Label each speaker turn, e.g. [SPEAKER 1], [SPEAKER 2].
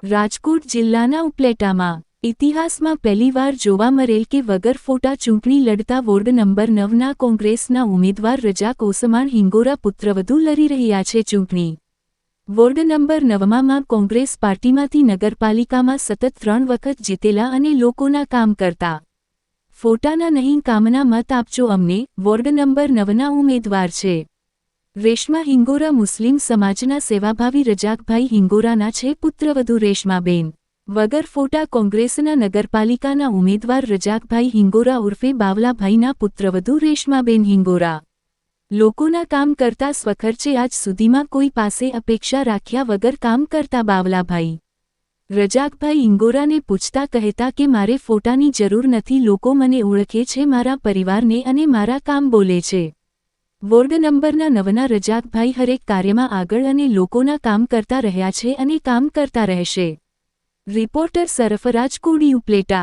[SPEAKER 1] રાજકોટ જિલ્લાના ઉપલેટામાં ઇતિહાસમાં પહેલીવાર જોવા મળેલ કે વગર ફોટા ચૂંટણી લડતા વોર્ડ નંબર 9ના કોંગ્રેસના ઉમેદવાર રજાક ઓસમાણ હિંગોરા પુત્રવધુ લડી રહ્યા છે ચૂંટણી। વોર્ડ નંબર 9માં કોંગ્રેસ પાર્ટીમાંથી નગરપાલિકામાં સતત 3 વખત જીતેલા અને લોકોના કામ કરતા ફોટાના નહીં કામના મત આપજો અમને વોર્ડ નંબર 9ના ઉમેદવાર છે। રેશમા હિંગોરા મુસ્લિમ સમાજના સેવાભાવી રજાકભાઈ હિંગોરાના છે પુત્રવધુ રેશમાબેન। વગર ફોટા કોંગ્રેસના નગરપાલિકાના ઉમેદવાર રજાકભાઈ હિંગોરા ઉર્ફે બાવલાભાઈના પુત્રવધુ રેશમાબેન હિંગોરા। લોકોના કામ કરતા સ્વખર્ચે આજ સુધીમાં કોઈ પાસે અપેક્ષા રાખ્યા વગર કામ કરતા બાવલાભાઈ રજાકભાઈ હિંગોરાને પૂછતા કહેતા કે મારે ફોટાની જરૂર નથી, લોકો મને ઓળખે છે, મારા પરિવારને અને મારા કામ બોલે છે। વોર્ડ નંબરના 9ના રજાકભાઈ હરેક કાર્યમાં આગળ અને લોકોના કામ કરતા રહ્યા છે અને કામ કરતા રહેશે। રિપોર્ટર સરફરાજ કોડી ઉપલેટા।